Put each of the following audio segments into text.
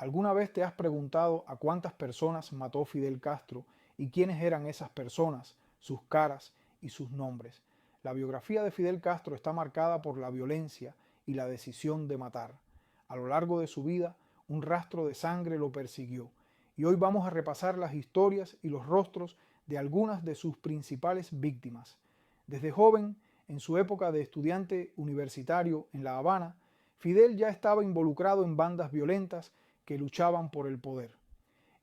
¿Alguna vez te has preguntado a cuántas personas mató Fidel Castro y quiénes eran esas personas, sus caras y sus nombres? La biografía de Fidel Castro está marcada por la violencia y la decisión de matar. A lo largo de su vida, un rastro de sangre lo persiguió, y hoy vamos a repasar las historias y los rostros de algunas de sus principales víctimas. Desde joven, en su época de estudiante universitario en La Habana, Fidel ya estaba involucrado en bandas violentas que luchaban por el poder.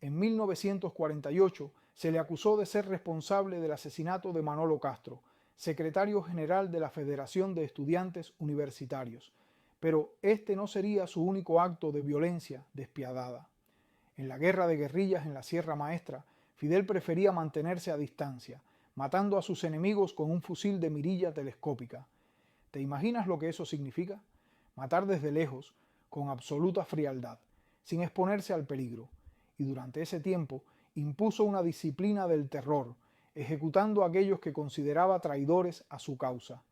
En 1948 se le acusó de ser responsable del asesinato de Manolo Castro, secretario general de la Federación de Estudiantes Universitarios, pero este no sería su único acto de violencia despiadada. En la guerra de guerrillas en la Sierra Maestra, Fidel prefería mantenerse a distancia, matando a sus enemigos con un fusil de mirilla telescópica. ¿Te imaginas lo que eso significa? Matar desde lejos, con absoluta frialdad, sin exponerse al peligro, y durante ese tiempo impuso una disciplina del terror, ejecutando a aquellos que consideraba traidores a su causa.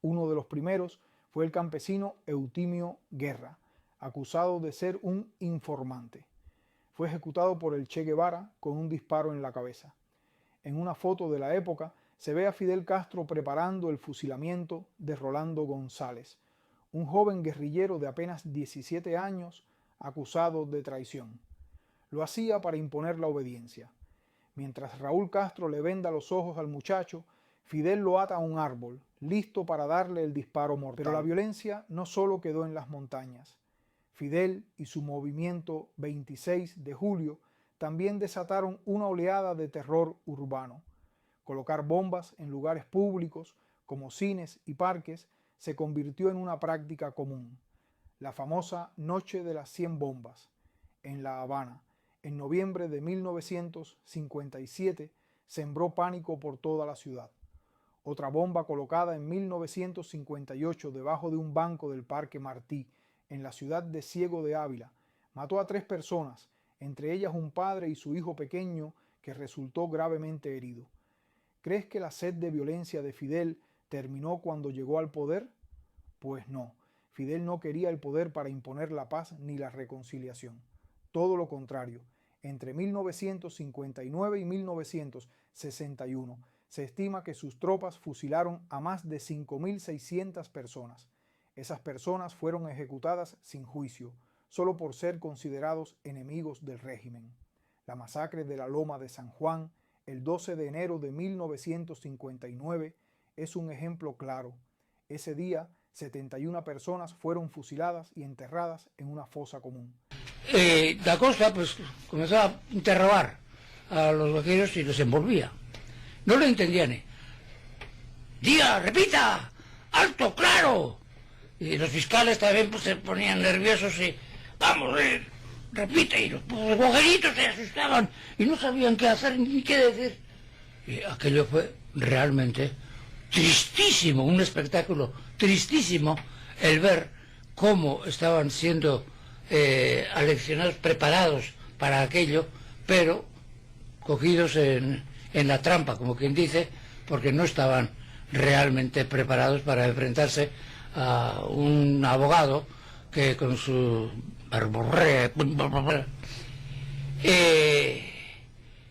Uno de los primeros fue el campesino Eutimio Guerra, acusado de ser un informante. Fue ejecutado por el Che Guevara con un disparo en la cabeza. En una foto de la época se ve a Fidel Castro preparando el fusilamiento de Rolando González, un joven guerrillero de apenas 17 años acusado de traición. Lo hacía para imponer la obediencia. Mientras Raúl Castro le venda los ojos al muchacho, Fidel lo ata a un árbol, listo para darle el disparo mortal. Pero la violencia no solo quedó en las montañas. Fidel y su movimiento 26 de julio también desataron una oleada de terror urbano. Colocar bombas en lugares públicos, como cines y parques, se convirtió en una práctica común. La famosa Noche de las 100 bombas, en La Habana, en noviembre de 1957, sembró pánico por toda la ciudad. Otra bomba colocada en 1958 debajo de un banco del Parque Martí, en la ciudad de Ciego de Ávila, mató a 3 personas, entre ellas un padre y su hijo pequeño que resultó gravemente herido. ¿Crees que la sed de violencia de Fidel terminó cuando llegó al poder? Pues no. Fidel no quería el poder para imponer la paz ni la reconciliación. Todo lo contrario. Entre 1959 y 1961 se estima que sus tropas fusilaron a más de 5.600 personas. Esas personas fueron ejecutadas sin juicio, solo por ser considerados enemigos del régimen. La masacre de la Loma de San Juan, el 12 de enero de 1959, es un ejemplo claro. Ese día, 71 personas fueron fusiladas y enterradas en una fosa común. Da Costa pues comenzó a interrogar a los vaqueros y los envolvía. No lo entendían. ¡Diga, repita! ¡Alto, claro! Y los fiscales también pues, se ponían nerviosos y... ¡Vamos, repite! Y los guajeritos se asustaban y no sabían qué hacer ni qué decir. Y aquello fue realmente tristísimo, un espectáculo tristísimo, el ver cómo estaban siendo aleccionados, preparados para aquello, pero cogidos en la trampa, como quien dice, porque no estaban realmente preparados para enfrentarse a un abogado que con su verborrea...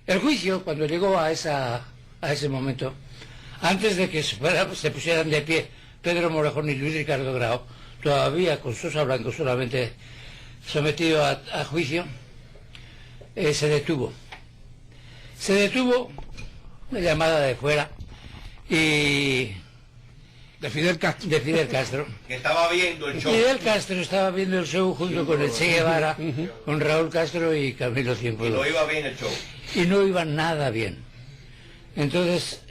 el juicio, cuando llegó a ese momento, antes de que se pusieran de pie Pedro Morejón y Luis Ricardo Grau, todavía con Sosa Blanco solamente sometido a juicio, se detuvo. Se detuvo una llamada de fuera y... De Fidel Castro. De Fidel Castro. Que estaba viendo el show. Fidel Castro estaba viendo el show junto con el Che Guevara, con Raúl Castro y Camilo Cienfuegos. Y no iba bien el show. Y no iba nada bien. Entonces,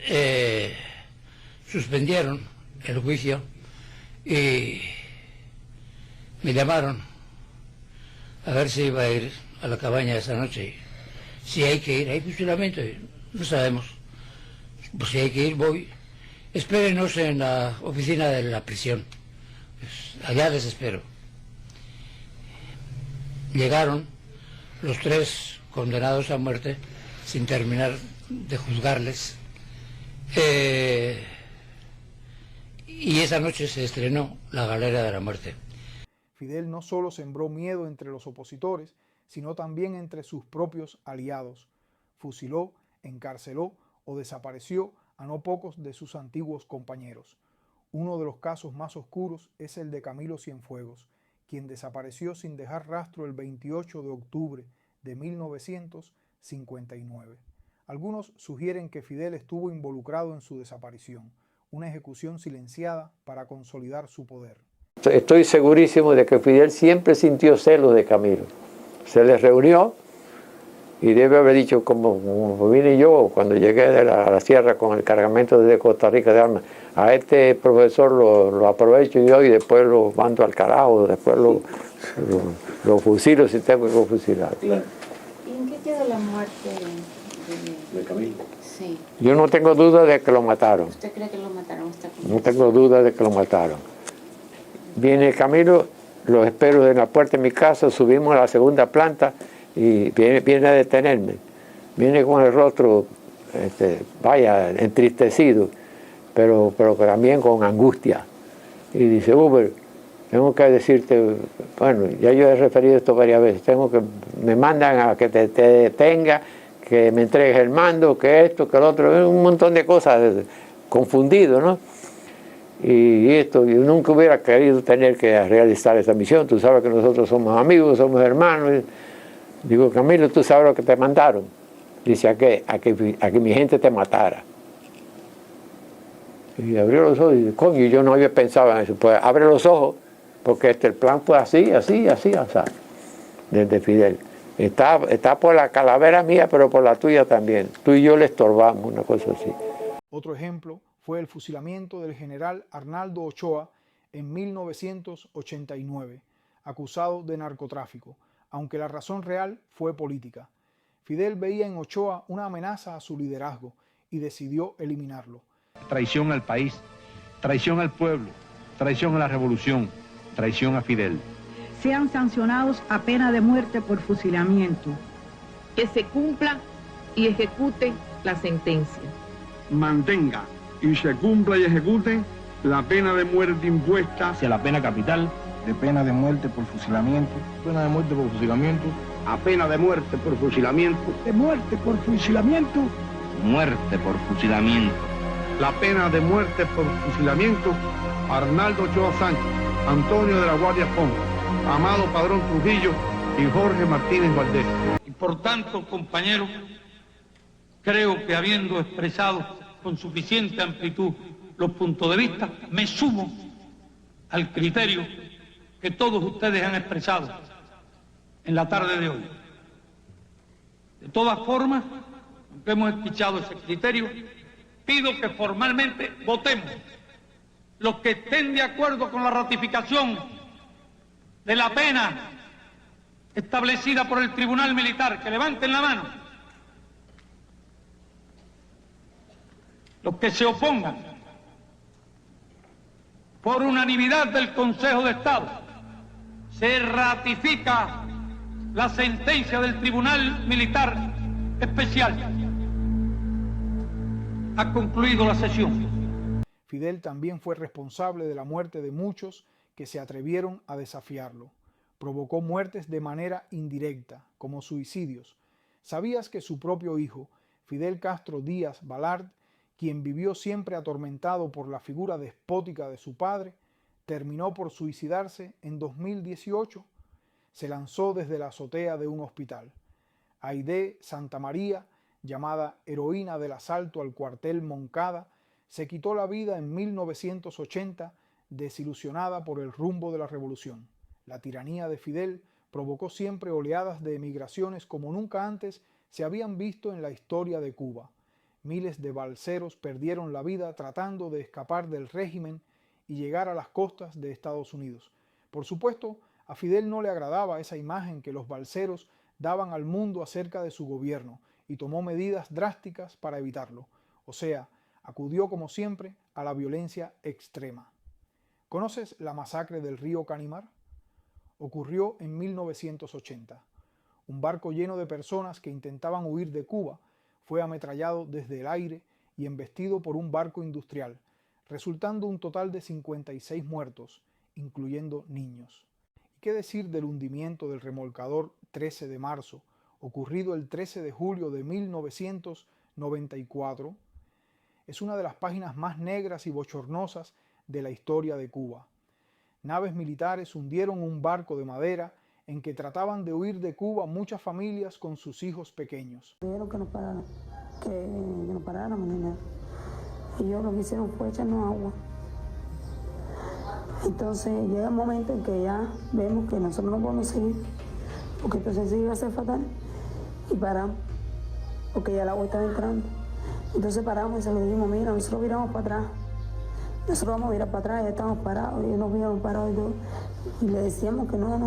suspendieron el juicio y me llamaron a ver si iba a ir a la cabaña esa noche. Si hay que ir, hay fusilamiento, no sabemos. Pues si hay que ir, voy. Espérenos en la oficina de la prisión. Pues allá les espero. Llegaron los 3 condenados a muerte sin terminar de juzgarles. Y esa noche se estrenó La Galera de la Muerte. Fidel no solo sembró miedo entre los opositores, sino también entre sus propios aliados. Fusiló, encarceló o desapareció a no pocos de sus antiguos compañeros. Uno de los casos más oscuros es el de Camilo Cienfuegos, quien desapareció sin dejar rastro el 28 de octubre de 1959. Algunos sugieren que Fidel estuvo involucrado en su desaparición, una ejecución silenciada para consolidar su poder. Estoy segurísimo de que Fidel siempre sintió celos de Camilo. Se les reunió y debe haber dicho, como vine yo cuando llegué a la sierra con el cargamento desde Costa Rica de armas, a este profesor lo aprovecho yo y después lo mando al carajo, después lo fusilo si tengo que fusilar. ¿Y en qué quedó la muerte ¿De Camilo? Sí. Yo no tengo duda de que lo mataron. ¿Usted cree que lo mataron? No tengo duda de que lo mataron. Viene Camilo, lo espero en la puerta de mi casa, subimos a la segunda planta y viene a detenerme. Viene con el rostro, vaya, entristecido, pero también con angustia. Y dice, Uber, tengo que decirte, bueno, ya yo he referido esto varias veces, me mandan a que te detenga, que me entregues el mando, que esto, que lo otro, un montón de cosas, confundido, ¿no? Y esto, yo nunca hubiera querido tener que realizar esa misión. Tú sabes que nosotros somos amigos, somos hermanos. Digo, Camilo, tú sabes lo que te mandaron. Dice, a que mi gente te matara. Y abrió los ojos y dice, coño, yo no había pensado en eso. Pues abre los ojos, porque el plan fue así, desde Fidel. Está por la calavera mía, pero por la tuya también. Tú y yo le estorbamos, una cosa así. Otro ejemplo fue el fusilamiento del general Arnaldo Ochoa en 1989, acusado de narcotráfico, aunque la razón real fue política. Fidel veía en Ochoa una amenaza a su liderazgo y decidió eliminarlo. Traición al país, traición al pueblo, traición a la revolución, traición a Fidel. Sean sancionados a pena de muerte por fusilamiento. Que se cumpla y ejecute la sentencia. Mantenga y se cumpla y ejecute la pena de muerte impuesta Hacia la pena capital, de pena de muerte por fusilamiento, pena de muerte por fusilamiento, a pena de muerte por fusilamiento, de muerte por fusilamiento, muerte por fusilamiento. la pena de muerte por fusilamiento a Arnaldo Ochoa Sánchez, Antonio de la Guardia Pons, Amado Padrón Trujillo y Jorge Martínez Valdés. Y por tanto, compañeros, creo que habiendo expresado con suficiente amplitud los puntos de vista, me sumo al criterio que todos ustedes han expresado en la tarde de hoy. De todas formas, aunque hemos escuchado ese criterio, pido que formalmente votemos. Los que estén de acuerdo con la ratificación de la pena establecida por el Tribunal Militar, que levanten la mano. Los que se opongan, por unanimidad del Consejo de Estado, se ratifica la sentencia del Tribunal Militar Especial. Ha concluido la sesión. Fidel también fue responsable de la muerte de muchos que se atrevieron a desafiarlo. Provocó muertes de manera indirecta, como suicidios. ¿Sabías que su propio hijo, Fidel Castro Díaz Balart, quien vivió siempre atormentado por la figura despótica de su padre, terminó por suicidarse en 2018? Se lanzó desde la azotea de un hospital. Aide Santamaría, llamada heroína del asalto al cuartel Moncada, se quitó la vida en 1980, desilusionada por el rumbo de la revolución. La tiranía de Fidel provocó siempre oleadas de emigraciones como nunca antes se habían visto en la historia de Cuba. Miles de balseros perdieron la vida tratando de escapar del régimen y llegar a las costas de Estados Unidos. Por supuesto, a Fidel no le agradaba esa imagen que los balseros daban al mundo acerca de su gobierno y tomó medidas drásticas para evitarlo. O sea, acudió como siempre a la violencia extrema. ¿Conoces la masacre del río Canimar? Ocurrió en 1980. Un barco lleno de personas que intentaban huir de Cuba fue ametrallado desde el aire y embestido por un barco industrial, resultando un total de 56 muertos, incluyendo niños. ¿Y qué decir del hundimiento del remolcador 13 de marzo, ocurrido el 13 de julio de 1994, es una de las páginas más negras y bochornosas de la historia de Cuba. Naves militares hundieron un barco de madera en que trataban de huir de Cuba muchas familias con sus hijos pequeños. Dijeron que nos paráramos ni nada. Y ellos lo que hicieron fue echarnos agua. Entonces llega un momento en que ya vemos que nosotros no podemos seguir, porque entonces sí iba a ser fatal, y paramos, porque ya el agua estaba entrando. Entonces paramos y se lo dijimos, mira, nosotros viramos para atrás, nosotros vamos a virar para atrás, ya estamos parados, y ellos nos vieron parados y todo. Y le decíamos que no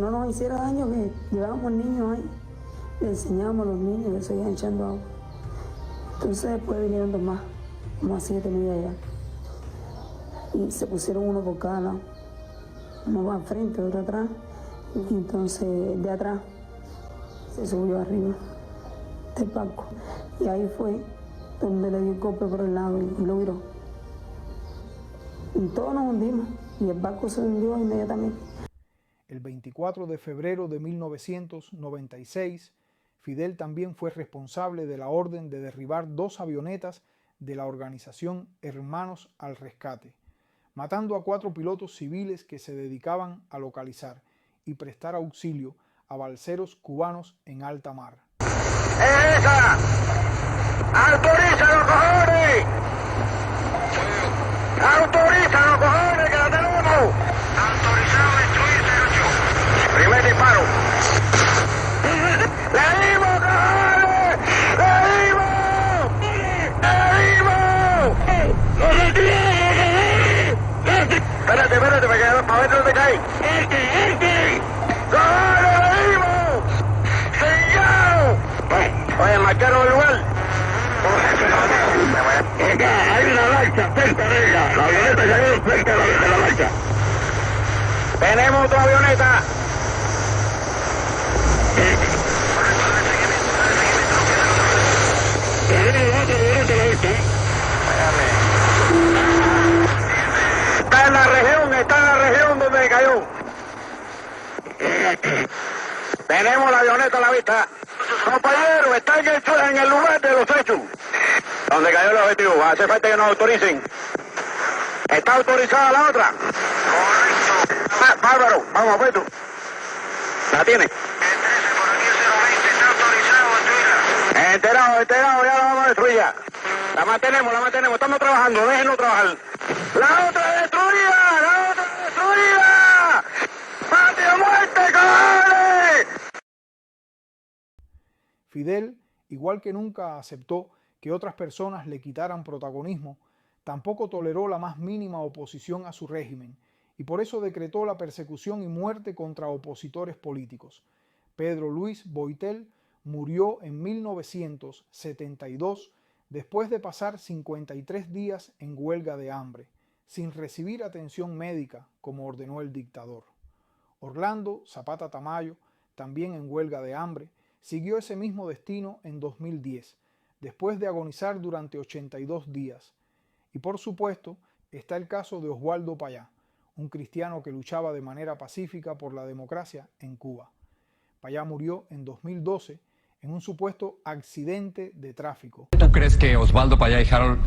nos hiciera daño, que llevábamos niños ahí, le enseñábamos a los niños que seguían echando agua. Entonces después vinieron dos más, como a 7 millas allá. Y se pusieron uno por cada lado. Uno va al frente, otro atrás. Y entonces de atrás se subió arriba del barco. Y ahí fue donde le dio el golpe por el lado y lo viró. Y todos nos hundimos y el barco se hundió inmediatamente. El 24 de febrero de 1996, Fidel también fue responsable de la orden de derribar 2 avionetas de la organización Hermanos al Rescate, matando a 4 pilotos civiles que se dedicaban a localizar y prestar auxilio a balseros cubanos en alta mar. ¡Esa! ¡Autoriza los cojones! ¡Autoriza los cojones que la tenemos! ¡Autorizado a destruir 08! ¡Primer disparo! ¡Le dimos, cojones! ¡Le dimos! ¡Le dimos! ¡Lo retiramos! Espérate, para ver dónde cae. ¡Cojones, le dimos! ¡Sellado! Oye, marcaron el lugar. Acá hay una lancha cerca de ella. La avioneta cayó cerca de la lancha. Tenemos otra avioneta. Está en la región donde cayó. Tenemos la avioneta a la vista. Compañero, está en el lugar de los hechos. Donde cayó el objetivo. Hace falta que nos autoricen. ¿Está autorizada la otra? Correcto. Bárbaro, vamos, pues tú. ¿La tiene? Enterado, ya la vamos a destruir ya. La mantenemos, estamos trabajando, déjenlo trabajar. ¡La otra destruida! ¡Patria muerte, cojones! Fidel, igual que nunca aceptó que otras personas le quitaran protagonismo, tampoco toleró la más mínima oposición a su régimen, y por eso decretó la persecución y muerte contra opositores políticos. Pedro Luis Boitel murió en 1972 después de pasar 53 días en huelga de hambre, sin recibir atención médica como ordenó el dictador. Orlando Zapata Tamayo, también en huelga de hambre, siguió ese mismo destino en 2010, después de agonizar durante 82 días. Y por supuesto, está el caso de Oswaldo Payá, un cristiano que luchaba de manera pacífica por la democracia en Cuba. Payá murió en 2012 en un supuesto accidente de tráfico. ¿Tú crees que Oswaldo Payá y Harold,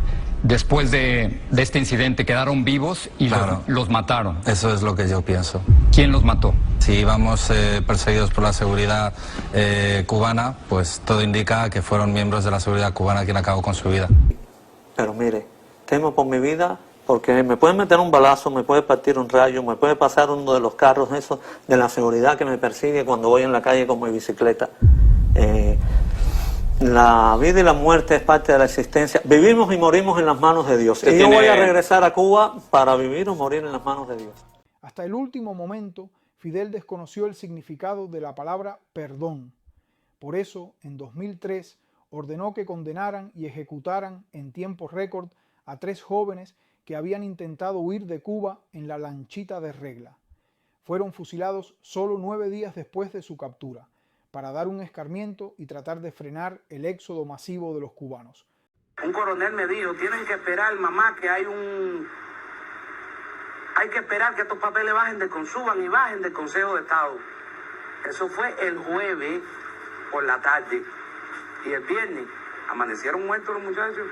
después de este incidente, quedaron vivos y los mataron? Eso es lo que yo pienso. ¿Quién los mató? Si íbamos perseguidos por la seguridad cubana, pues todo indica que fueron miembros de la seguridad cubana quien acabó con su vida. Pero mire, temo por mi vida porque me puede meter un balazo, me puede partir un rayo, me puede pasar uno de los carros esos de la seguridad que me persigue cuando voy en la calle con mi bicicleta. La vida y la muerte es parte de la existencia. Vivimos y morimos en las manos de Dios. Y yo voy a regresar a Cuba para vivir o morir en las manos de Dios. Hasta el último momento, Fidel desconoció el significado de la palabra perdón. Por eso, en 2003, ordenó que condenaran y ejecutaran en tiempo récord a 3 jóvenes que habían intentado huir de Cuba en la lanchita de Regla. Fueron fusilados solo 9 días después de su captura, para dar un escarmiento y tratar de frenar el éxodo masivo de los cubanos. Un coronel me dijo, tienen que esperar, mamá, que hay que esperar que estos papeles suban y bajen del Consejo de Estado. Eso fue el jueves por la tarde. Y el viernes amanecieron muertos los muchachos.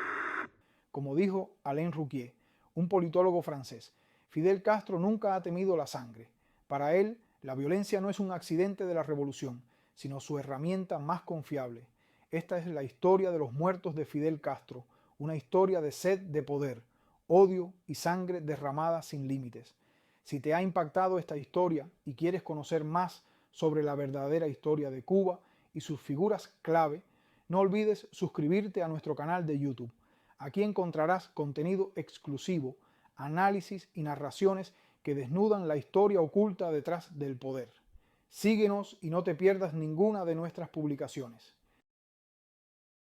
Como dijo Alain Rouquier, un politólogo francés, Fidel Castro nunca ha temido la sangre. Para él, la violencia no es un accidente de la revolución, sino su herramienta más confiable. Esta es la historia de los muertos de Fidel Castro, una historia de sed de poder, odio y sangre derramada sin límites. Si te ha impactado esta historia y quieres conocer más sobre la verdadera historia de Cuba y sus figuras clave, no olvides suscribirte a nuestro canal de YouTube. Aquí encontrarás contenido exclusivo, análisis y narraciones que desnudan la historia oculta detrás del poder. Síguenos y no te pierdas ninguna de nuestras publicaciones.